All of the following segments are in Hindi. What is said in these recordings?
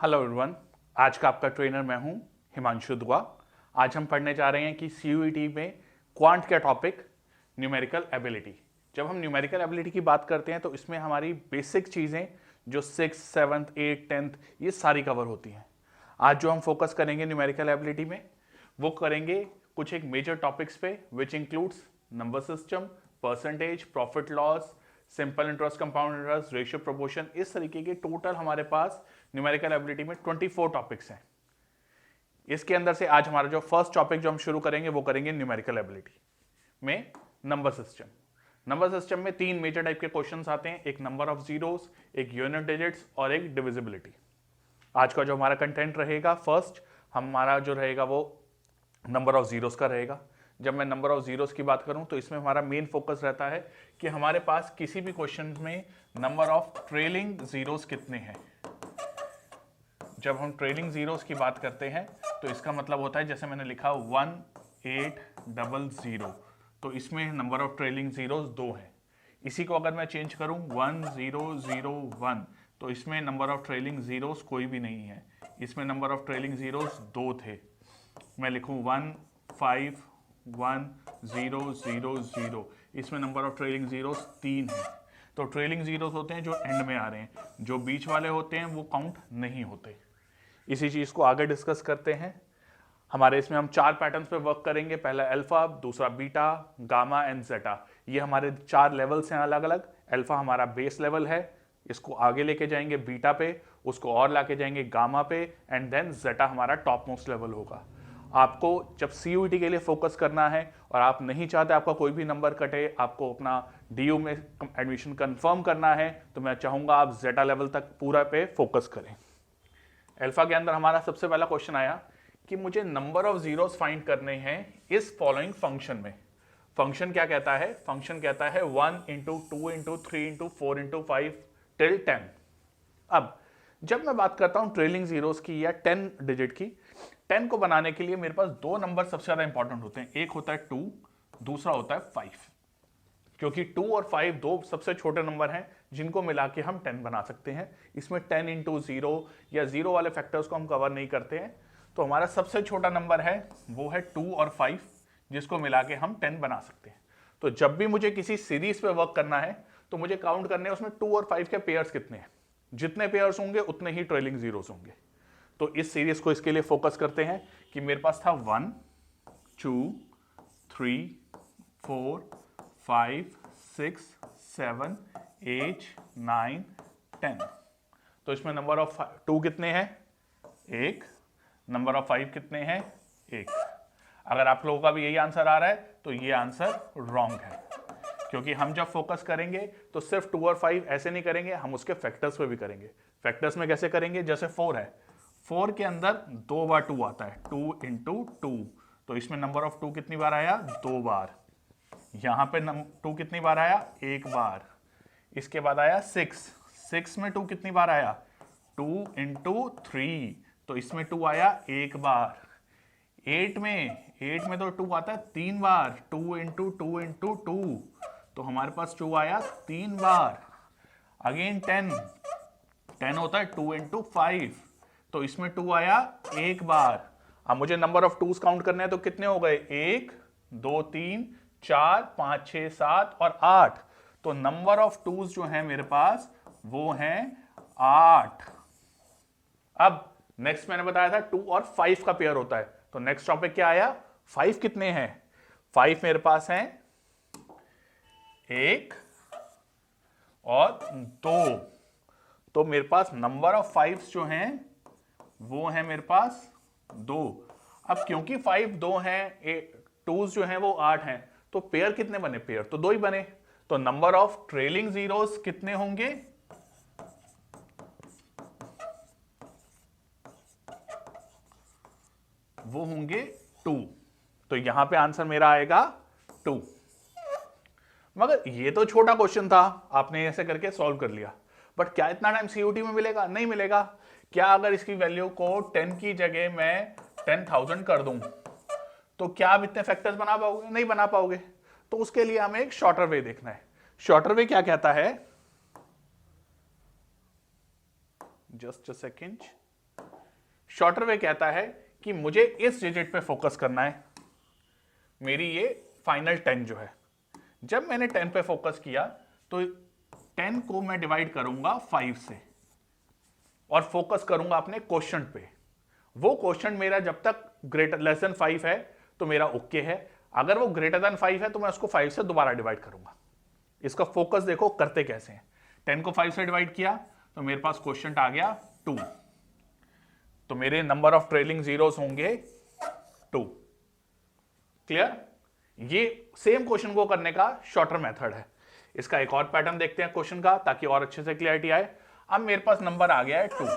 हेलो एवरीवन, आज का आपका ट्रेनर मैं हूं हिमांशु दुआ। आज हम पढ़ने जा रहे हैं कि सीयूईटी में क्वांट का टॉपिक न्यूमेरिकल एबिलिटी। जब हम न्यूमेरिकल एबिलिटी की बात करते हैं तो इसमें हमारी बेसिक चीज़ें जो 6th, 7th, 8th, 10th ये सारी कवर होती हैं। आज जो हम फोकस करेंगे न्यूमेरिकल एबिलिटी में वो करेंगे कुछ एक मेजर टॉपिक्स पे which includes number system, percentage, profit loss, simple interest, compound interest, ratio, proportion. इस तरीके के टोटल हमारे पास न्यूमेरिकल एबिलिटी में 24 टॉपिक्स हैं। इसके अंदर से आज हमारा जो फर्स्ट टॉपिक जो हम शुरू करेंगे वो करेंगे न्यूमेरिकल एबिलिटी में नंबर सिस्टम। नंबर सिस्टम में 3 मेजर टाइप के क्वेश्चंस आते हैं, एक नंबर ऑफ जीरोस, एक यूनिट डिजिट्स और एक डिविजिबिलिटी। आज का जो हमारा कंटेंट रहेगा, फर्स्ट हमारा जो रहेगा वो नंबर ऑफ जीरोस का रहेगा। जब मैं नंबर ऑफ जीरोस की बात करूं तो इसमें हमारा मेन फोकस रहता है कि हमारे पास किसी भी क्वेश्चन में नंबर ऑफ ट्रेलिंग जीरोस कितने हैं। जब हम ट्रेलिंग जीरोस की बात करते हैं तो इसका मतलब होता है, जैसे मैंने लिखा 1800, तो इसमें नंबर ऑफ ट्रेलिंग जीरोस 2 हैं। इसी को अगर मैं चेंज करूं 1001, तो इसमें नंबर ऑफ ट्रेलिंग जीरोस कोई भी नहीं है, इसमें नंबर ऑफ ट्रेलिंग जीरोस 2 थे। मैं लिखूं 151000, इसमें नंबर ऑफ ट्रेलिंग जीरोस 3 है। तो ट्रेलिंग जीरोस होते हैं जो एंड में आ रहे हैं, जो बीच वाले होते हैं वो काउंट नहीं होते। इसी चीज को आगे डिस्कस करते हैं। हमारे इसमें हम 4 पैटर्न्स पे वर्क करेंगे, पहला अल्फा, दूसरा बीटा, गामा एंड जेटा। ये हमारे 4 लेवल्स हैं अलग अलग। अल्फा हमारा बेस लेवल है, इसको आगे लेके जाएंगे बीटा पे, उसको और लाके जाएंगे गामा पे, एंड देन जेटा हमारा टॉप मोस्ट लेवल होगा। आपको जब सीयूईटी के लिए फोकस करना है और आप नहीं चाहते आपका कोई भी नंबर कटे, आपको अपना डीयू में एडमिशन कंफर्म करना है, तो मैं चाहूंगा आप जेटा लेवल तक पूरा पे फोकस करें। अल्फा के अंदर हमारा सबसे पहला क्वेश्चन आया कि मुझे नंबर ऑफ जीरोस फाइंड करने हैं इस फॉलोइंग फंक्शन में। फंक्शन क्या कहता है? फंक्शन कहता है 1 into 2 into 3 into 4 into 5 till 10। अब जब मैं बात करता हूं ट्रेलिंग जीरोस की या 10 डिजिट की, 10 को बनाने के लिए मेरे पास 2 नंबर सबसे ज्यादा इंपॉर्टेंट होते हैं, एक होता है 2, दूसरा होता है 5। क्योंकि 2 और 5 दो सबसे छोटे नंबर हैं जिनको मिला के हम 10 बना सकते हैं। इसमें 10 इंटू 0 या 0 वाले फैक्टर्स को हम कवर नहीं करते हैं। तो हमारा सबसे छोटा नंबर है वो है 2 और 5, जिसको मिला के हम 10 बना सकते हैं। तो जब भी मुझे किसी सीरीज पे वर्क करना है तो मुझे काउंट करने हैं उसमें 2 और 5 के पेयर्स कितने हैं। जितने पेयर्स होंगे उतने ही ट्रेलिंग जीरोस होंगे। तो इस सीरीज को इसके लिए फोकस करते हैं कि मेरे पास था 1 2 3 4 5 6 7 8 9 10। तो इसमें नंबर ऑफ 2 कितने हैं? 1। नंबर ऑफ 5 कितने हैं? 1। अगर आप लोगों का भी यही आंसर आ रहा है तो ये आंसर रॉन्ग है, क्योंकि हम जब फोकस करेंगे तो सिर्फ 2 और 5 ऐसे नहीं करेंगे, हम उसके फैक्टर्स पे भी करेंगे। फैक्टर्स में कैसे करेंगे? जैसे 4 है, 4 के अंदर 2 बार 2 आता है, 2 इंटू 2, तो इसमें नंबर ऑफ 2 कितनी बार आया? 2 बार। यहां पे 2 कितनी बार आया? 1 बार। इसके बाद आया 6 में 2 कितनी बार आया? 2 इंटू 3, तो इसमें 2 आया 1 बार। 8 में तो 2 आता है 3 बार, 2 इंटू 2 इंटू 2, तो हमारे पास 2 आया 3 बार। अगेन 10 होता है 2 इंटू 5, तो इसमें 2 आया 1 बार। अब मुझे नंबर ऑफ 2s काउंट करने हैं, तो कितने हो गए? 1 2 3 4 5 6 7 और 8। तो नंबर ऑफ 2s जो है मेरे पास वो हैं 8। अब नेक्स्ट मैंने बताया था 2 और 5 का पेयर होता है, तो नेक्स्ट टॉपिक क्या आया? 5 कितने हैं? 5 मेरे पास हैं 1 और 2। तो मेरे पास नंबर ऑफ 5 जो हैं वो है मेरे पास 2। अब क्योंकि 5 2 हैं, 2s जो हैं वो 8 हैं, तो पेयर कितने बने? पेयर तो 2 ही बने। तो नंबर ऑफ ट्रेलिंग जीरोस कितने होंगे? वो होंगे 2। तो यहां पे आंसर मेरा आएगा 2। मगर ये तो छोटा क्वेश्चन था, आपने ऐसे करके सॉल्व कर लिया, बट क्या इतना टाइम सीयूटी में मिलेगा? नहीं मिलेगा। क्या अगर इसकी वैल्यू को 10 की जगह मैं 10,000 कर दूं तो क्या आप इतने फैक्टर्स बना पाओगे? नहीं बना पाओगे। तो उसके लिए हमें एक शॉर्टर वे देखना है। शॉर्टर वे क्या कहता है? Just a second. शॉर्टर वे कहता है कि मुझे इस डिजिट पे फोकस करना है, मेरी ये फाइनल 10 जो है। जब मैंने 10 पे फोकस किया तो 10 को मैं डिवाइड करूंगा 5 से और फोकस करूंगा अपने क्वोशंट पे। वो क्वोशंट मेरा जब तक ग्रेटर लेस देन 5 है तो मेरा ओके है, अगर वो ग्रेटर देन 5 है तो मैं उसको 5 से दोबारा डिवाइड करूंगा। इसका फोकस देखो करते कैसे हैं। 10 को 5 से डिवाइड किया तो मेरे पास क्वोशंट आ गया 2, तो मेरे नंबर ऑफ ट्रेलिंग जीरोस होंगे 2। क्लियर? ये सेम क्वेश्चन को करने का शॉर्टर मेथड है। इसका एक और पैटर्न देखते हैं क्वेश्चन का, ताकि और अच्छे से क्लियरिटी आए। अब मेरे पास नंबर आ गया है 2।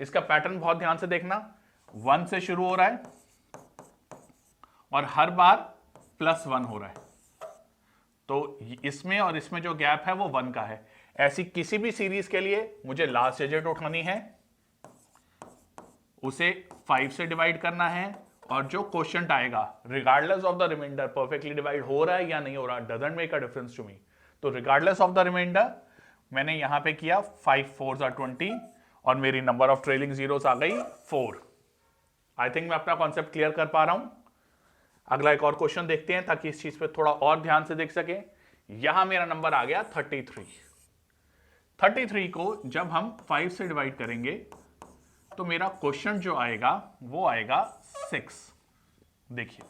इसका पैटर्न बहुत ध्यान से देखना, 1 से शुरू हो रहा है और हर बार +1 हो रहा है, तो इसमें और इसमें जो गैप है वो 1 का है। ऐसी किसी भी सीरीज के लिए मुझे लास्ट डिजिट उठानी है, उसे 5 से डिवाइड करना है, और जो क्वोशंट आएगा regardless of the remainder, perfectly divide हो रहा है या नहीं हो रहा, doesn't make a difference to me. तो रिगार्डलेस ऑफ द रिमाइंडर मैंने यहां पे किया 5 4s are 20 और मेरी नंबर ऑफ ट्रेलिंग जीरोस आ गई 4। आई थिंक मैं अपना कॉन्सेप्ट क्लियर कर पा रहा हूं। अगला एक और क्वेश्चन देखते हैं ताकि इस चीज पे थोड़ा और ध्यान से देख सके। यहां मेरा नंबर आ गया 33। 33 को जब हम 5 से डिवाइड करेंगे तो मेरा क्वेश्चन जो आएगा वो आएगा 6। देखिए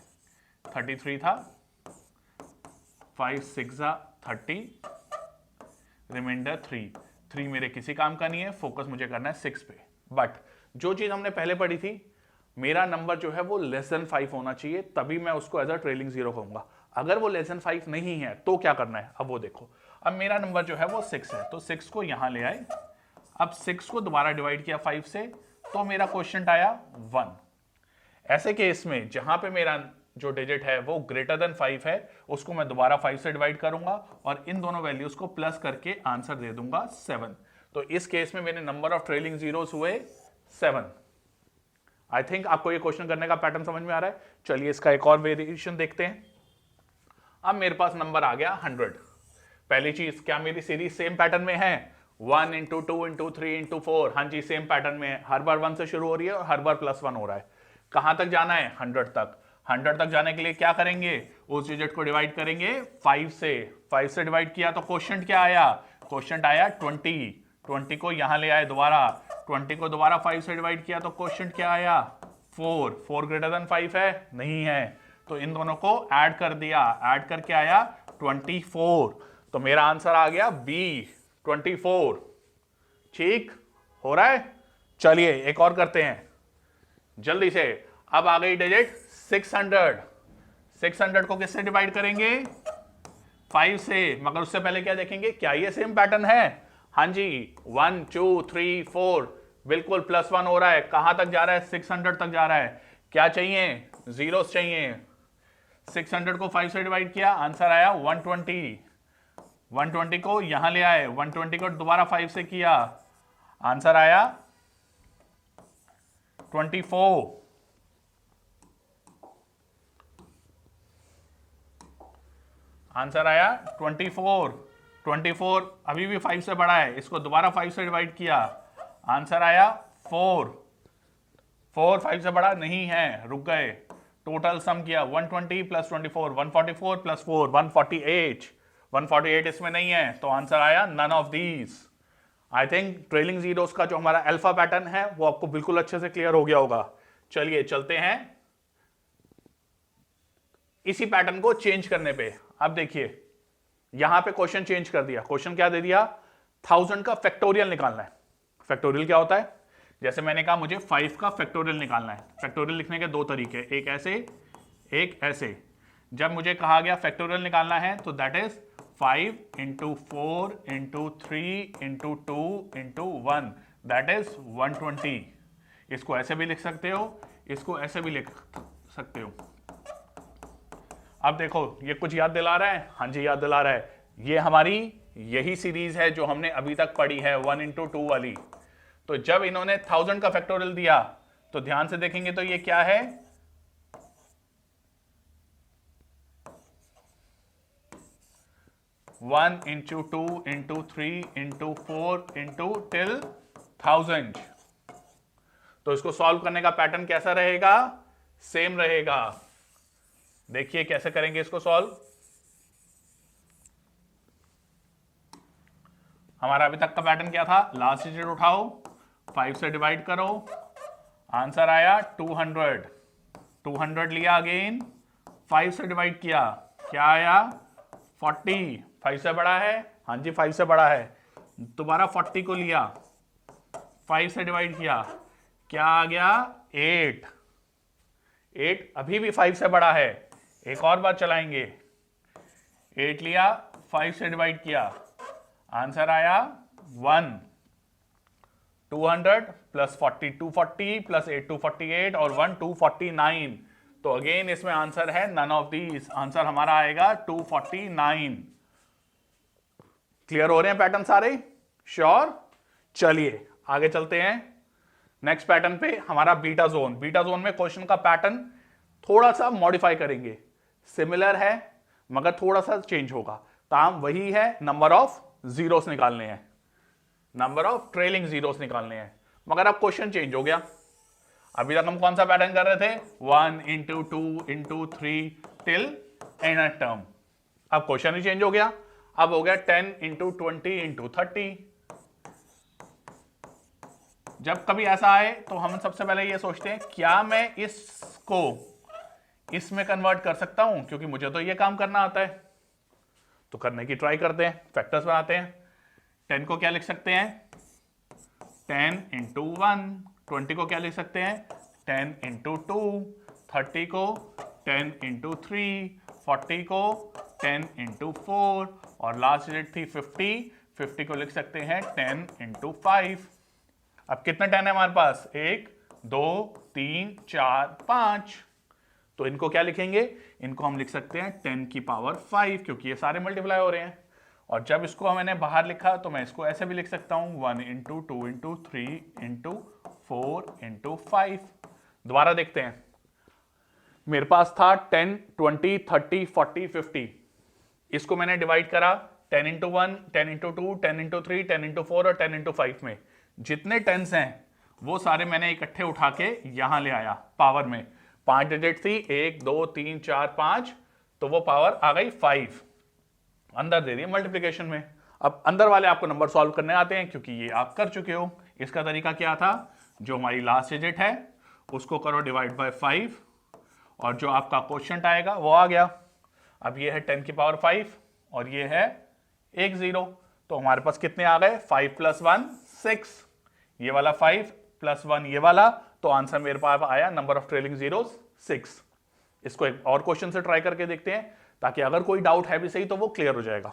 33 था, 5 6 30, रिमाइंडर 3 मेरे किसी काम का नहीं है, फोकस मुझे करना है 6 पे। बट जो चीज हमने पहले पढ़ी थी, मेरा नंबर जो है वो लेस देन 5 होना चाहिए, तभी मैं उसको एज अ ट्रेलिंग जीरो कहूंगा। अगर वो लेस देन 5 नहीं है तो क्या करना है, अब वो देखो। अब मेरा नंबर जो है वो 6 है, तो 6 को यहां ले आए। अब 6 को दोबारा डिवाइड किया 5 से, तो मेरा क्वेश्चन आया 1। ऐसे केस में जहां पे मेरा जो डिजिट है वो ग्रेटर देन 5 है, उसको मैं दोबारा 5 से डिवाइड करूंगा और इन दोनों वैल्यूज को प्लस करके आंसर दे दूंगा 7। तो इस केस में मेरे नंबर ऑफ ट्रेलिंग जीरोस हुए 7। आई थिंक आपको ये क्वेश्चन करने का पैटर्न समझ में आ रहा है। चलिए इसका एक और वेरिएशन देखते हैं। अब मेरे पास नंबर आ गया 100। पहली चीज, क्या मेरी सीरीज सेम पैटर्न में है? 1 इंटू 2 इंटू 3 इंटू 4। हाँ जी, सेम पैटर्न में है। हर बार 1 से शुरू हो रही है और हर बार +1 हो रहा है। कहां तक जाना है? 100 तक। 100 तक जाने के लिए क्या करेंगे? उस डिजिट को डिवाइड करेंगे 5 से। 5 से डिवाइड किया तो क्वोशंट क्या आया? क्वोशंट आया 20। 20 को यहां ले आए दोबारा। 20 को दोबारा 5 से डिवाइड किया तो क्वोशंट क्या आया? 4। 4 ग्रेटर देन 5 है? नहीं है, तो इन दोनों को ऐड कर दिया। ऐड करके आया 24। तो मेरा आंसर आ गया बी, 24। ठीक हो रहा है? चलिए एक और करते हैं जल्दी से। अब आ गई डिजिट 600। 600 को किससे डिवाइड करेंगे? 5 से। मगर उससे पहले क्या देखेंगे, क्या ये सेम पैटर्न है? हाँ जी, 1 2 3 4 बिल्कुल +1 हो रहा है। कहां तक जा रहा है? 600 तक जा रहा है। क्या चाहिए? जीरोस चाहिए। 600 को 5 से डिवाइड किया, आंसर आया 120। 120 को यहां ले आए, 120 को दोबारा 5 से किया, आंसर आया 24। आंसर आया 24। 24 अभी भी 5 से बड़ा है, इसको दोबारा 5 से डिवाइड किया, आंसर आया 4। 4 5 से बड़ा नहीं है, रुक गए। टोटल सम किया 120 + 24, 144 + 4 148। 148 इसमें नहीं है, तो आंसर आया none of these. I think trailing zeros का जो हमारा अल्फा पैटर्न है वो आपको बिल्कुल अच्छे से क्लियर हो गया होगा। चलिए चलते हैं इसी पैटर्न को चेंज करने पे। अब देखिए यहां पे क्वेश्चन चेंज कर दिया। क्वेश्चन क्या दे दिया? 1000 का फैक्टोरियल निकालना है। फैक्टोरियल क्या होता है? जैसे मैंने कहा मुझे 5 का फैक्टोरियल निकालना है। फैक्टोरियल लिखने के दो तरीके, एक ऐसे एक ऐसे। जब मुझे कहा गया फैक्टोरियल निकालना है तो दैट इज 5 × 4 × 3 × 2 × 1, दैट इज 120। इसको ऐसे भी लिख सकते हो, इसको ऐसे भी लिख सकते हो। अब देखो ये कुछ याद दिला रहा है? हाँ जी याद दिला रहा है। ये हमारी यही सीरीज है जो हमने अभी तक पढ़ी है 1 × 2 वाली। तो जब इन्होंने 1000 का फैक्टोरियल दिया तो ध्यान से देखेंगे तो ये क्या है? 1 × 2 × 3 × 4 × till 1000। तो इसको सॉल्व करने का पैटर्न कैसा रहेगा, सेम रहेगा। देखिए कैसे करेंगे इसको सॉल्व। हमारा अभी तक का पैटर्न क्या था, लास्ट डिजिट उठाओ, 5 से डिवाइड करो, आंसर आया 200। 200 लिया, अगेन 5 से डिवाइड किया, क्या आया 40। 5 से बड़ा है, हाँ जी 5 से बड़ा है। दोबारा 40 को लिया, 5 से डिवाइड किया, क्या आ गया 8। 8 अभी भी 5 से बड़ा है। एक और बार चलाएंगे, 8 लिया, 5 से डिवाइड किया, आंसर आया 1। 200 प्लस 40 240 प्लस 8 248 और 1 249। तो अगेन इसमें आंसर है नन ऑफ दीज। आंसर हमारा आएगा 249। क्लियर हो रहे हैं पैटर्न सारे, श्योर। चलिए आगे चलते हैं नेक्स्ट पैटर्न पे। हमारा बीटा जोन। बीटा जोन में क्वेश्चन का पैटर्न थोड़ा सा मॉडिफाई करेंगे, सिमिलर है मगर थोड़ा सा चेंज होगा। काम वही है, नंबर ऑफ जीरोस निकालने हैं, नंबर ऑफ ट्रेलिंग जीरोस निकालने हैं, मगर अब क्वेश्चन चेंज हो गया। अभी तक हम कौन सा पैटर्न कर रहे थे, 1 into 2 into 3 till n term. अब क्वेश्चन ही चेंज हो गया, अब हो गया 10 इंटू 20 इंटू 30। जब कभी ऐसा आए तो हम सबसे पहले ये सोचते हैं क्या मैं इसको इसमें कन्वर्ट कर सकता हूं, क्योंकि मुझे तो ये काम करना आता है। तो करने की ट्राई करते हैं, फैक्टर्स बनाते हैं। 10 को क्या लिख सकते हैं, 10 इंटू 1। 20 को क्या लिख सकते हैं, 10 इंटू 2। 30 को 10 इंटू 3। 40 को 10 इंटू 4 और लास्ट डिजिट थी 50। 50 को लिख सकते हैं 10 इंटू 5। अब कितने 10 है हमारे पास, 1 2 3 4 5। तो इनको क्या लिखेंगे, इनको हम लिख सकते हैं 10 की पावर 5, क्योंकि ये सारे मल्टीप्लाई हो रहे हैं। और जब इसको मैंने बाहर लिखा तो मैं इसको ऐसे भी लिख सकता हूं, 1 इंटू 2 इंटू 3 इंटू 4 इंटू 5। दोबारा देखते हैं, मेरे पास था 10 20 30 40 50। इसको मैंने डिवाइड करा 10 इंटू 1 10 इंटू 2 10 इंटू 3 10 इंटू 4 और 10 इंटू 5 में। जितने टेंस हैं वो सारे मैंने इकट्ठे उठा के यहां ले आया पावर में। 5 डिजिट थी, 1 2 3 4 5, तो वो पावर आ गई 5, अंदर दे दिए मल्टीप्लिकेशन में। अब अंदर वाले आपको नंबर सॉल्व करने आते हैं, क्योंकि ये आप कर चुके हो। इसका तरीका क्या था, जो हमारी लास्ट डिजिट है उसको करो डिवाइड बाय 5 और जो आपका क्वोशिएंट आएगा वो आ गया। अब ये है 10 की पावर 5 और ये है एक 0, तो हमारे पास कितने आ गए, 5 प्लस 1 6। ये वाला 5 प्लस 1 ये वाला, तो आंसर मेरे पास आया नंबर ऑफ ट्रेलिंग जीरोस 6। इसको एक और क्वेश्चन से ट्राई करके देखते हैं, ताकि अगर कोई डाउट है भी सही तो वो क्लियर हो जाएगा।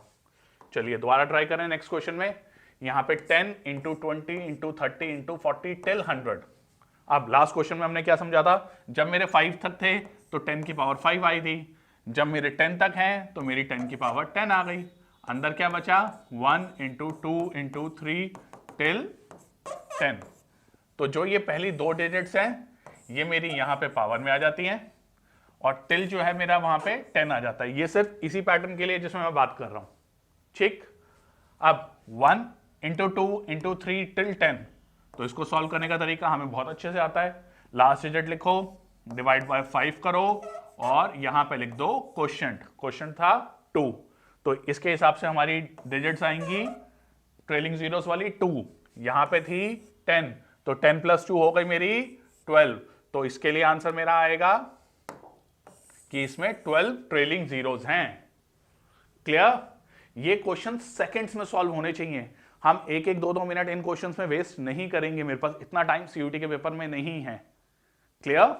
चलिए दोबारा ट्राई करें नेक्स्ट क्वेश्चन में। यहां पे 10 इंटू 20 इंटू 30 इंटू 40 टिल 100। अब लास्ट क्वेश्चन में हमने क्या समझा था, जब मेरे 5 तक थे तो 10 की पावर 5 आई थी, जब मेरे 10 तक हैं तो मेरी 10 की पावर 10 आ गई। अंदर क्या बचा, 1 इंटू 2 इंटू 3 टिल 10। तो जो ये पहली दो डिजिट्स हैं ये मेरी यहां पे पावर में आ जाती हैं और टिल जो है मेरा वहां पे 10 आ जाता है। ये सिर्फ इसी पैटर्न के लिए जिसमें मैं बात कर रहा हूं, ठीक। अब 1 इंटू 2 इंटू 3 टिल 10, तो इसको सॉल्व करने का तरीका हमें बहुत अच्छे से आता है। लास्ट डिजिट लिखो, डिवाइड बाय 5 करो और यहां पे लिख दो क्वोशिएंट। क्वोशिएंट था 2, तो इसके हिसाब से हमारी डिजिट्स आएंगी ट्रेलिंग जीरोस वाली 2। यहां पे थी 10, तो 10 प्लस 2 हो गई मेरी 12। तो इसके लिए आंसर मेरा आएगा कि इसमें 12 ट्रेलिंग जीरोस हैं। क्लियर। ये क्वेश्चन सेकंड्स में सॉल्व होने चाहिए। हम 1-1 2-2 मिनट इन क्वेश्चंस में वेस्ट नहीं करेंगे, मेरे पास इतना टाइम सीयूटी के पेपर में नहीं है। क्लियर।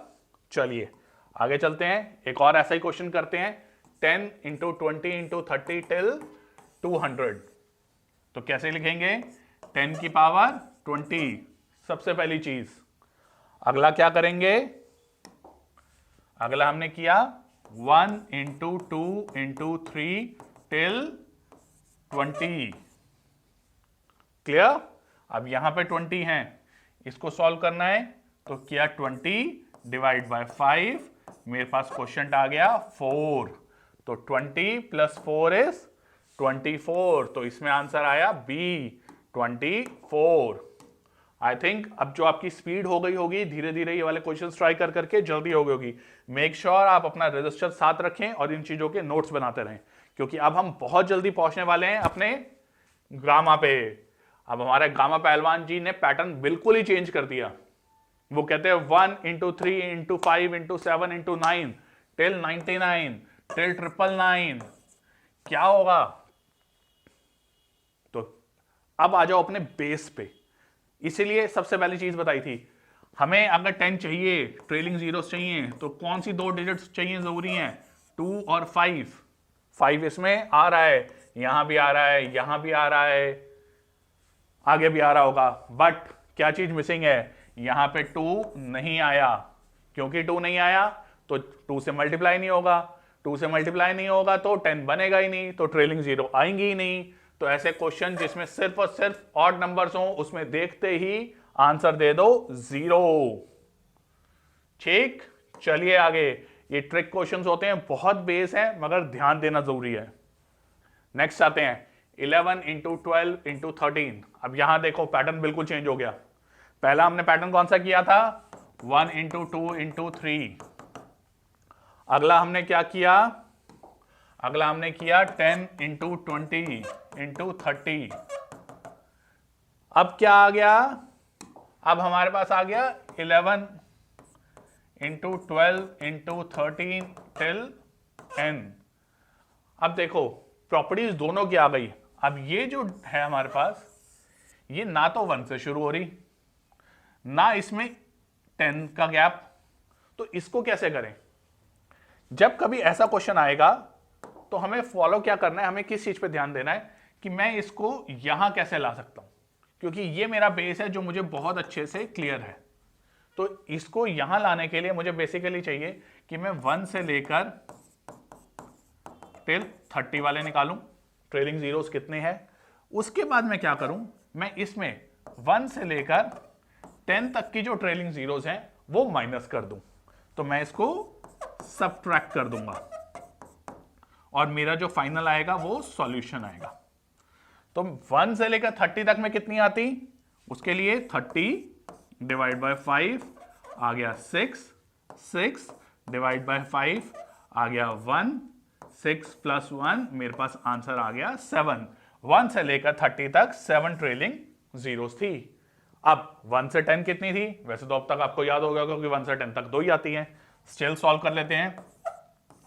चलिए आगे चलते हैं, एक और ऐसा ही क्वेश्चन करते हैं। 10 इंटू 20 इंटू 30 टिल 200। तो कैसे लिखेंगे, 10 की पावर 20 सबसे पहली चीज। अगला क्या करेंगे, अगला हमने किया 1 इंटू 2 इंटू 3 टिल 20। क्लियर। अब यहां पे 20 है, इसको सॉल्व करना है, तो किया 20 डिवाइड बाय 5, मेरे पास क्वोशिएंट आ गया 4। तो 20 प्लस 4 इज 24, तो इसमें आंसर आया बी 24। आई थिंक अब जो आपकी स्पीड हो गई होगी, धीरे धीरे ये वाले क्वेश्चन ट्राई कर करके जल्दी हो गई होगी। मेक श्योर आप अपना रजिस्टर साथ रखें और इन चीजों के नोट्स बनाते रहें, क्योंकि अब हम बहुत जल्दी पहुंचने वाले हैं अपने गामा पे। अब हमारे गामा पहलवान जी ने पैटर्न बिल्कुल ही चेंज कर दिया। वो कहते हैं 1 into 3 into 5 into 7 into 9 till 99 till 999। क्या होगा? तो अब आ जाओ अपने बेस पे। इसीलिए सबसे पहली चीज बताई थी, हमें अगर 10 चाहिए, ट्रेलिंग जीरोस चाहिए, तो कौन सी 2 डिजिट्स चाहिए जरूरी हैं? 2 और 5। 5 इसमें आ रहा है, यहां भी आ रहा है, यहां भी आ रहा है, आगे भी आ रहा होगा, बट क्या चीज मिसिंग है? यहां पे 2 नहीं आया। क्योंकि 2 नहीं आया तो 2 से मल्टीप्लाई नहीं होगा, 2 से मल्टीप्लाई नहीं होगा तो 10 बनेगा ही नहीं, तो ट्रेलिंग जीरो आएंगी ही नहीं। तो ऐसे क्वेश्चन जिसमें सिर्फ और सिर्फ ऑड नंबर्स हो, उसमें देखते ही आंसर दे दो 0। ठीक, चलिए आगे। ये ट्रिक क्वेश्चंस होते हैं, बहुत बेस है, मगर ध्यान देना जरूरी है। नेक्स्ट आते हैं 11 into 12 into 13। अब यहां देखो पैटर्न बिल्कुल चेंज हो गया। पहला हमने पैटर्न कौन सा किया था? 1 into 2 into 3। अगला हमने क्या किया? अगला हमने किया 10 into 20 into 30। अब क्या आ गया? अब हमारे पास आ गया 11 into 12 into 13 till n। अब देखो प्रॉपर्टीज दोनों की आ गई। अब ये जो है हमारे पास, ये ना तो 1 से शुरू हो रही, ना इसमें 10 का गैप। तो इसको कैसे करें? जब कभी ऐसा क्वेश्चन आएगा तो हमें फॉलो क्या करना है, हमें किस चीज पे ध्यान देना है कि मैं इसको यहां कैसे ला सकता हूं, क्योंकि ये मेरा बेस है जो मुझे बहुत अच्छे से क्लियर है। तो इसको यहां लाने के लिए मुझे बेसिकली चाहिए कि मैं 1 से लेकर टिल 30 वाले निकालूं, ट्रेलिंग जीरोस कितने हैं। उसके बाद मैं क्या करूं, मैं इसमें 1 से लेकर 10 तक की जो ट्रेलिंग जीरोस हैं वो माइनस कर दूं। तो मैं इसको सबट्रैक्ट कर दूंगा और मेरा जो फाइनल आएगा वो सॉल्यूशन आएगा। तो 1 से लेकर 30 तक में कितनी आती? उसके लिए 30 डिवाइड बाय 5 आ गया 6, 6 डिवाइड बाय 5 आ गया 1, 6 प्लस 1 मेरे पास आंसर आ गया 7। 1 से लेकर 30 तक 7 ट्रेलिंग जीरोस थी। अब 1 से 10 कितनी थी? वैसे तो अब तक आपको याद होगा क्योंकि 1 से 10 तक 2 ही आती हैं। स्टिल सॉल्व कर लेते हैं।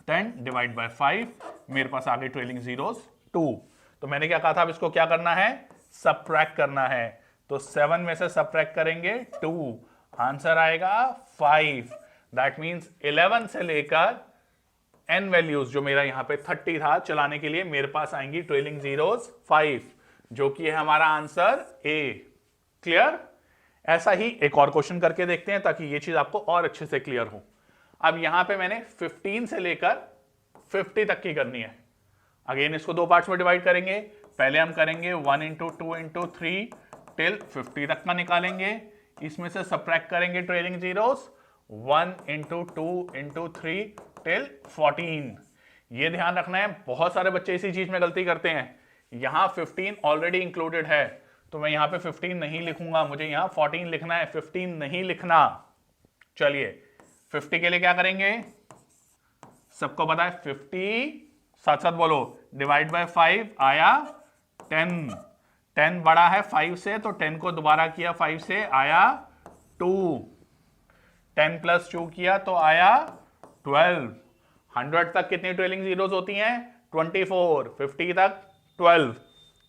10 डिवाइड बाय 5 मेरे पास आ गई ट्रेलिंग जीरोस 2। तो मैंने क्या कहा था, अब इसको क्या करना है? सबट्रैक्ट करना है। तो 7 में से सबट्रैक्ट करेंगे 2, आंसर आएगा 5। दैट मींस 11 से लेकर n वैल्यूज जो मेरा यहां पे 30 था चलाने के लिए मेरे पास आएंगी ट्रेलिंग जीरोस 5, जो कि है हमारा आंसर ए। क्लियर? ऐसा ही एक और क्वेश्चन करके देखते हैं ताकि ये चीज आपको और अच्छे से क्लियर हो। अब यहां पे मैंने 15 से लेकर 50 तक की करनी है। अगेन इसको 2 पार्ट्स में डिवाइड करेंगे। पहले हम करेंगे 1 into 2 into 3 टिल 50 तक का निकालेंगे। इसमें से सबट्रैक्ट करेंगे trailing zeros 1 into 2 into 3 till 14। ये ध्यान रखना है, बहुत सारे बच्चे इसी चीज में गलती करते हैं। यहां 15 ऑलरेडी इंक्लूडेड है, तो मैं यहां पे 15 नहीं लिखूंगा, मुझे यहां 14 लिखना है, 15 नहीं लिखना। चलिए 50 के लिए क्या करेंगे? सबको पता है 50, साथ साथ बोलो, डिवाइड बाय 5 आया 10। 10 बड़ा है 5 से, तो 10 को दोबारा किया 5 से आया 2। 10 प्लस 2 किया तो आया 12। 100 तक कितनी ट्रेलिंग जीरोस होती हैं? 24। 50 तक 12,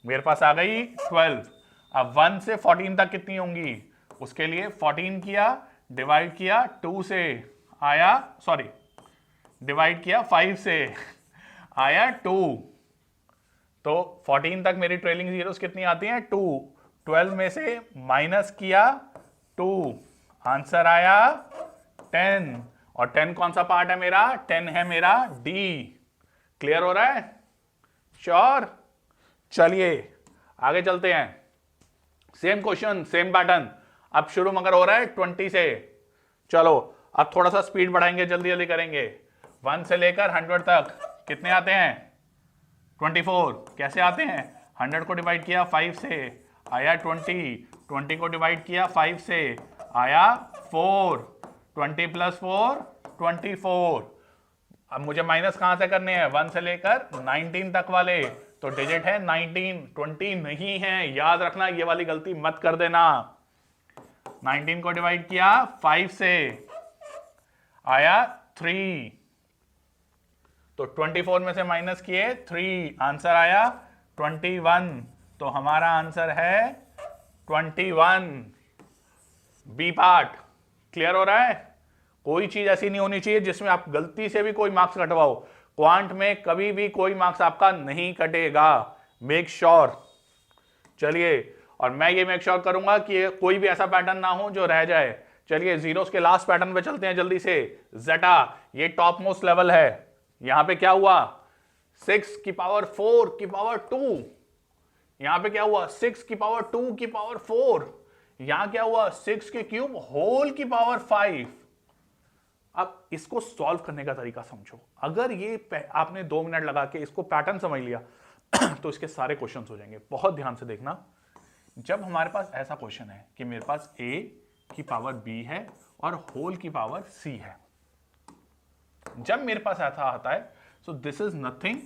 मेरे पास आ गई 12। अब 1 से 14 तक कितनी होंगी? उसके लिए 14 किया, डिवाइड किया 2 से आया, सॉरी डिवाइड किया 5 से आया 2। तो 14 तक मेरी ट्रेलिंग जीरोस कितनी आती हैं? 2। 12 में से माइनस किया 2, आंसर आया 10। और 10 कौन सा पार्ट है मेरा? 10 है मेरा डी। क्लियर हो रहा है? श्योर? चलिए आगे चलते हैं। Same question, same pattern. अब शुरू मगर हो रहा है 20 से। चलो अब थोड़ा सा स्पीड बढ़ाएंगे, जल्दी जल्दी करेंगे। 1 से लेकर 100 तक कितने आते हैं? 24। कैसे आते हैं? 100 को डिवाइड किया 5 से आया 20। 20 को डिवाइड किया 5 से, आया 4, 20 + 4 24। अब मुझे माइनस कहां से करने हैं, 1 से लेकर 19 तक वाले, तो डिजिट है 19, 20 नहीं है, याद रखना, ये वाली गलती मत कर देना। 19 को डिवाइड किया 5 से, आया 3, तो 24 में से माइनस किए 3, आंसर आया 21। तो हमारा आंसर है 21, बी पार्ट। क्लियर हो रहा है? कोई चीज ऐसी नहीं होनी चाहिए जिसमें आप गलती से भी कोई मार्क्स कटवाओ। क्वांट में कभी भी कोई मार्क्स आपका नहीं कटेगा, मेक श्योर। चलिए, और मैं ये मेक श्योर करूंगा कि कोई भी ऐसा पैटर्न ना हो जो रह जाए। चलिए जीरोस के लास्ट पैटर्न पे चलते हैं जल्दी से। जेटा, ये टॉप मोस्ट लेवल है। यहां पे क्या हुआ, 6 की पावर 4 की पावर 2। यहां पे क्या हुआ, 6 की पावर 2 की पावर 4। यहां क्या हुआ, 6 के क्यूब होल की पावर 5। अब इसको सॉल्व करने का तरीका समझो। अगर ये आपने 2 मिनट लगा के इसको पैटर्न समझ लिया तो इसके सारे क्वेश्चन हो जाएंगे। बहुत ध्यान से देखना। जब हमारे पास ऐसा क्वेश्चन है कि मेरे पास a की पावर b है और होल की पावर c है, जब मेरे पास ऐसा आता है, so this is nothing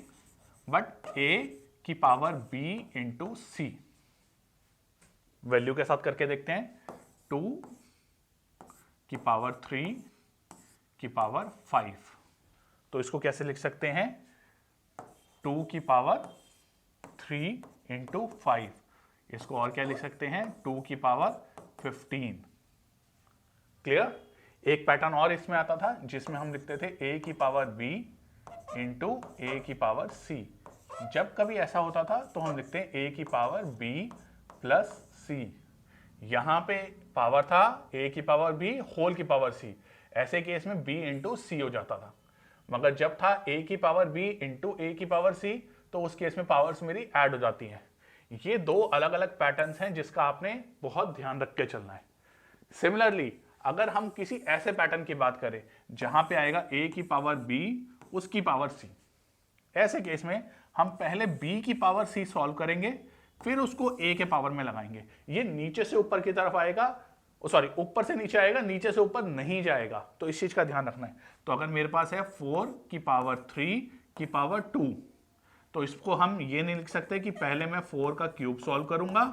but a की पावर b इंटू सी। वैल्यू के साथ करके देखते हैं, 2 की पावर 3 की पावर 5। तो इसको कैसे लिख सकते हैं, 2 की पावर 3 इंटू 5। इसको और क्या लिख सकते हैं, 2 की पावर 15। क्लियर? एक पैटर्न और इसमें आता था जिसमें हम लिखते थे a की पावर b इंटू a की पावर c। जब कभी ऐसा होता था तो हम लिखते हैं a की पावर b प्लस c। यहां पे पावर था a की पावर b होल की पावर c। ऐसे केस में b इंटू c हो जाता था। मगर जब था a की पावर b इंटू a की पावर c, तो उस केस में पावर्स मेरी ऐड हो जाती हैं। ये 2 अलग अलग पैटर्न्स हैं जिसका आपने बहुत ध्यान रख के चलना है। सिमिलरली अगर हम किसी ऐसे पैटर्न की बात करें जहां पे आएगा a की पावर b उसकी पावर c, ऐसे केस में हम पहले b की पावर c सॉल्व करेंगे, फिर उसको a के पावर में लगाएंगे। ये नीचे से ऊपर की तरफ आएगा, सॉरी ऊपर से नीचे आएगा, नीचे से ऊपर नहीं जाएगा। तो इस चीज का ध्यान रखना है। तो अगर मेरे पास है 4 की पावर 3 की पावर 2, तो इसको हम ये नहीं लिख सकते कि पहले मैं 4 का क्यूब सॉल्व करूंगा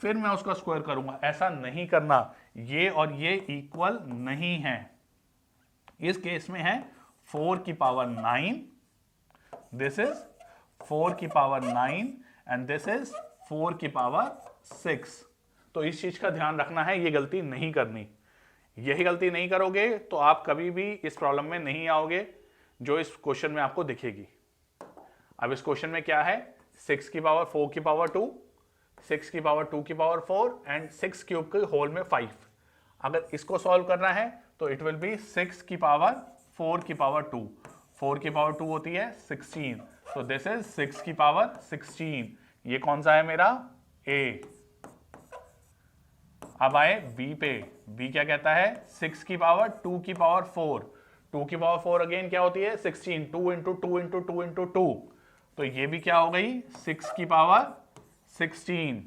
फिर मैं उसका स्क्वायर करूंगा। ऐसा नहीं करना, ये और ये इक्वल नहीं है। इस केस में है 4 की पावर 9, दिस इज 4 की पावर 9 एंड दिस इज 4 की पावर 6। तो इस चीज का ध्यान रखना है, ये गलती नहीं करनी। यही गलती नहीं करोगे तो आप कभी भी इस प्रॉब्लम में नहीं आओगे जो इस क्वेश्चन में आपको दिखेगी। अब इस क्वेश्चन में क्या है, 6 की पावर 4 की पावर 2, 6 की पावर 2 की पावर 4 एंड 6 क्यूब के होल में 5। अगर इसको सॉल्व करना है तो इट विल बी 6 की पावर 4 की पावर 2। 4 की पावर 2 होती है 16, तो दिस इज 6 की पावर 16। ये कौन सा है मेरा, a। अब आए b पे। b क्या कहता है, 6 की पावर 2 की पावर 4। 2 की पावर 4 अगेन क्या होती है, 16। 2 इंटू 2 इंटू 2 इंटू 2, तो ये भी क्या हो गई, 6 की पावर 16।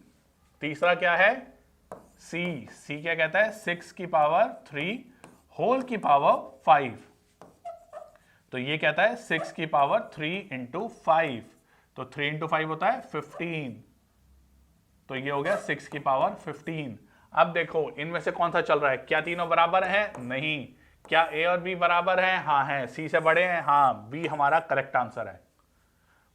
तीसरा क्या है, c। c क्या कहता है, 6 की पावर 3 होल की पावर 5। तो ये कहता है 6 की पावर 3 इंटू 5, तो 3 इंटू 5 होता है 15। तो ये हो गया 6 की पावर 15। अब देखो इनमें से कौन सा चल रहा है, क्या तीनों बराबर हैं, नहीं। क्या a और b बराबर हैं, हाँ है। c से बड़े हैं, हाँ। b हमारा करेक्ट आंसर है।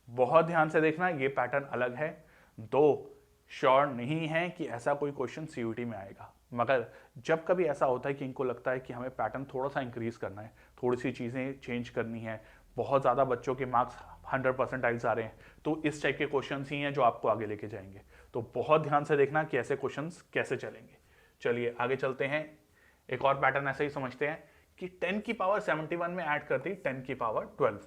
बहुत ध्यान से देखना, ये पैटर्न अलग है। दो श्योर नहीं है कि ऐसा कोई क्वेश्चन सीयूटी में आएगा, मगर जब कभी ऐसा होता है कि इनको लगता है कि हमें पैटर्न थोड़ा सा इंक्रीज करना है, थोड़ी सी चीज़ें चेंज करनी है, बहुत ज़्यादा बच्चों के मार्क्स 100% आ रहे हैं, तो इस टाइप के क्वेश्चन ही हैं जो आपको आगे लेके जाएंगे। तो बहुत ध्यान से देखना कि ऐसे क्वेश्चन कैसे चलेंगे। चलिए आगे चलते हैं। एक और पैटर्न ऐसे ही समझते हैं कि 10 की पावर 71 में ऐड करती 10 की पावर 12।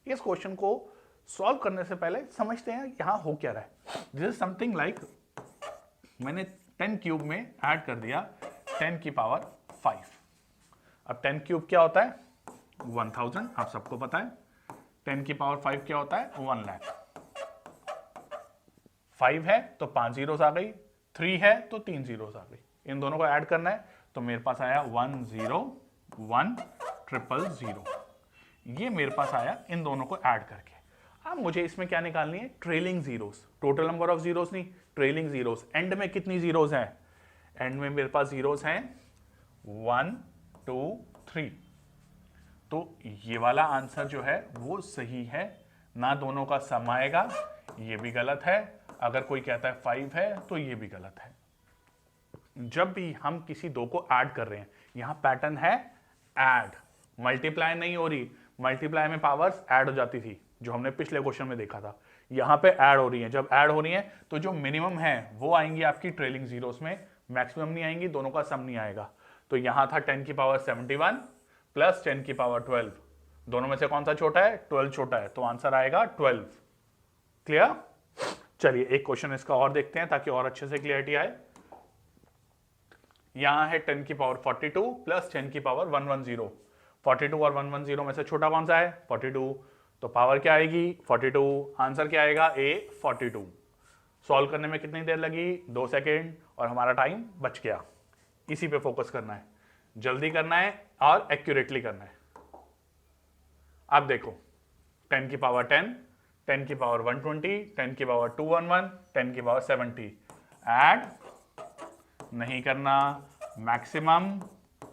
इस क्वेश्चन को सॉल्व करने से पहले समझते हैं यहां हो क्या रहा है। दिस इज समथिंग लाइक, मैंने 10 क्यूब में ऐड कर दिया 10 की पावर 5। अब 10 क्यूब क्या होता है, 1000, आप सबको पता है। 10 की पावर 5 क्या होता है, 1 लाख। 5 है तो 5 जीरोस आ गई, 3 है तो 3 जीरोस आ गई, इन दोनों को ऐड करना है तो मेरे पास आया 1 0 1 0 0 ये मेरे पास आया इन दोनों को ऐड करके। अब मुझे इसमें क्या निकालनी है, trailing zeros, total number of zeros नहीं, ट्रेलिंग जीरोस। एंड में कितनी जीरोस हैं, एंड में मेरे पास जीरोस हैं 1 2 3, तो ये वाला आंसर जो है वो सही है ना, दोनों का सम आएगा, ये भी गलत है। अगर कोई कहता है 5 है तो ये भी गलत है। जब भी हम किसी दो को ऐड कर रहे हैं, यहां पैटर्न है ऐड, मल्टीप्लाई नहीं हो रही। मल्टीप्लाई में पावर्स ऐड हो जाती थी जो हमने पिछले क्वेश्चन में देखा था, यहां पे ऐड हो रही है। जब ऐड हो रही है तो जो मिनिमम है वो आएंगी आपकी ट्रेलिंग जीरोस में, मैक्सिमम नहीं आएंगी, दोनों का सम नहीं आएगा। तो यहां था 10 की पावर 71 प्लस 10 की पावर 12, दोनों में से कौन सा छोटा है, 12 छोटा है, तो आंसर आएगा 12। क्लियर? चलिए एक क्वेश्चन इसका और देखते हैं ताकि और अच्छे से क्लियरिटी आए। यहां है 10 की पावर 42 प्लस 10 की पावर 110, 42 और 110 में से छोटा कौन सा है, 42, तो पावर क्या आएगी 42, आंसर क्या आएगा A 42। सॉल्व करने में कितनी देर लगी, 2 सेकेंड, और हमारा टाइम बच गया। इसी पे फोकस करना है, जल्दी करना है और एक्यूरेटली करना है। अब देखो 10 की पावर 10, 10 की पावर 120, 10 की पावर 211, 10 की पावर 70, ऐड नहीं करना, मैक्सिमम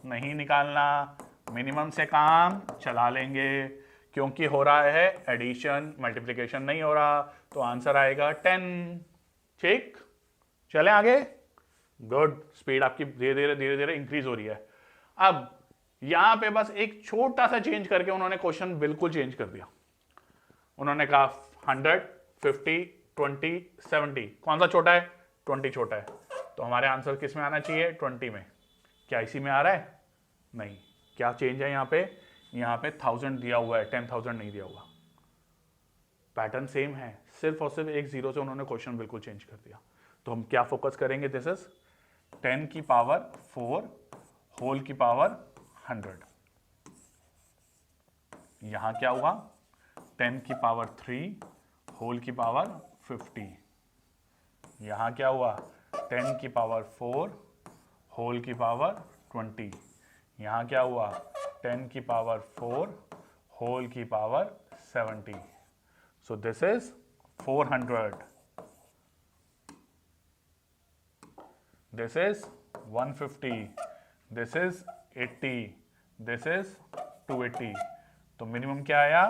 नहीं निकालना, मिनिमम से काम चला लेंगे, क्योंकि हो रहा है एडिशन, मल्टीप्लिकेशन नहीं हो रहा, तो आंसर आएगा 10। ठीक, चलें आगे। गुड, स्पीड आपकी धीरे धीरे इंक्रीज हो रही है। अब यहां पे बस एक छोटा सा चेंज करके उन्होंने क्वेश्चन बिल्कुल चेंज कर दिया। उन्होंने कहा 100 50 20 70, कौन सा छोटा है, 20 छोटा है, तो हमारे आंसर किस में आना चाहिए, 20 में। क्या इसी में आ रहा है, नहीं। क्या चेंज है यहाँ पे 1000 दिया हुआ है, 10,000 नहीं दिया हुआ। पैटर्न सेम है, सिर्फ और सिर्फ एक जीरो से उन्होंने क्वेश्चन बिल्कुल चेंज कर दिया। तो हम क्या फोकस करेंगे, दिस इज 10 की पावर 4 होल की पावर 100। यहां क्या हुआ 10 की पावर 3 होल की पावर 50। यहां क्या हुआ 10 की पावर 4 होल की पावर 20। यहां क्या हुआ 10 की पावर 4 होल की power 70। So this is 400, this is 150, this is 80, this is 280। तो मिनिमम क्या आया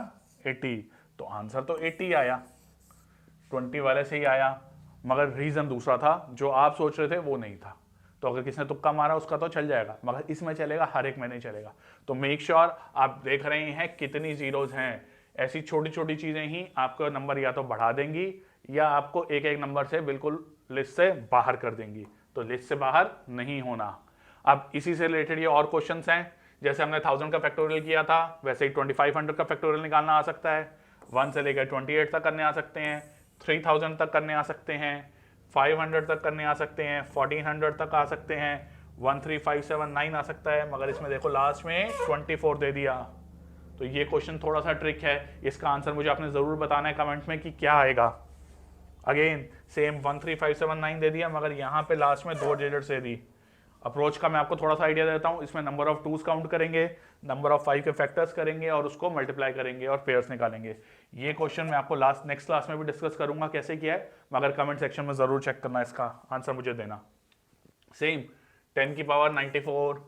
80, तो आंसर तो 80 आया, 20 वाले से ही आया, मगर रीजन दूसरा था, जो आप सोच रहे थे वो नहीं था। तो अगर किसने तुक्का मारा उसका तो चल जाएगा, मगर इसमें चलेगा, हर एक में नहीं चलेगा। तो मेक श्योर आप देख रहे हैं कितनी जीरोज हैं। ऐसी छोटी छोटी चीजें ही आपका नंबर या तो बढ़ा देंगी या आपको एक एक नंबर से बिल्कुल लिस्ट से बाहर कर देंगी। तो लिस्ट से बाहर नहीं होना। अब इसी से रिलेटेड ये और क्वेश्चंस हैं, जैसे हमने 1000 का फैक्टोरियल किया था, वैसे ही 2500 का फैक्टोरियल निकालना आ सकता है। 1 से लेकर 28 तक करने आ सकते हैं, 3000 तक करने आ सकते हैं, 500 तक करने आ सकते हैं, 1400 तक आ सकते हैं, 13579 आ सकता है, मगर इसमें देखो लास्ट में 24 दे दिया। तो ये क्वेश्चन थोड़ा सा ट्रिक है, इसका आंसर मुझे आपने जरूर बताना है कमेंट में कि क्या आएगा। अगेन सेम 13579 दे दिया, मगर यहाँ पे लास्ट में 2 डिजिट्स दे दी। अप्रोच का मैं आपको थोड़ा सा आइडिया देता हूँ, इसमें नंबर ऑफ 2s काउंट करेंगे, नंबर ऑफ 5 के फैक्टर्स करेंगे और उसको मल्टीप्लाई करेंगे और पेयर्स निकालेंगे। ये क्वेश्चन मैं आपको नेक्स्ट क्लास में भी डिस्कस करूंगा कैसे किया है, मगर कमेंट सेक्शन में जरूर चेक करना, इसका आंसर मुझे देना। सेम 10 की पावर 94,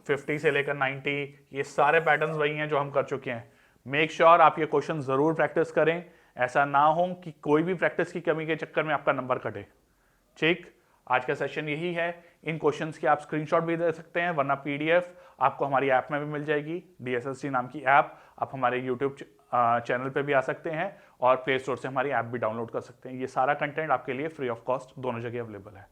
50 से लेकर 90, ये सारे पैटर्न्स वही हैं जो हम कर चुके हैं। मेक श्योर आप ये क्वेश्चन जरूर प्रैक्टिस करें, ऐसा ना हो कि कोई भी प्रैक्टिस की कमी के चक्कर में आपका नंबर कटे। ठीक, आज का सेशन यही है। इन क्वेश्चंस की आप स्क्रीनशॉट भी दे सकते हैं, वरना पीडीएफ आपको हमारी ऐप में भी मिल जाएगी, DSST नाम की ऐप। आप हमारे यूट्यूब चैनल पे भी आ सकते हैं और प्ले स्टोर से हमारी ऐप भी डाउनलोड कर सकते हैं। ये सारा कंटेंट आपके लिए फ्री ऑफ कॉस्ट दोनों जगह अवेलेबल है।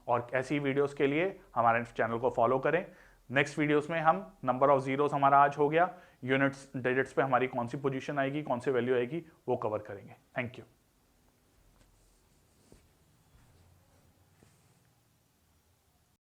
और ऐसी वीडियोस के लिए हमारे चैनल को फॉलो करें। नेक्स्ट वीडियोस में हम नंबर ऑफ जीरोस हमारा आज हो गया, यूनिट्स डिजिट्स पे हमारी कौन सी पोजीशन आएगी, कौन सी वैल्यू आएगी, वो कवर करेंगे। Thank you.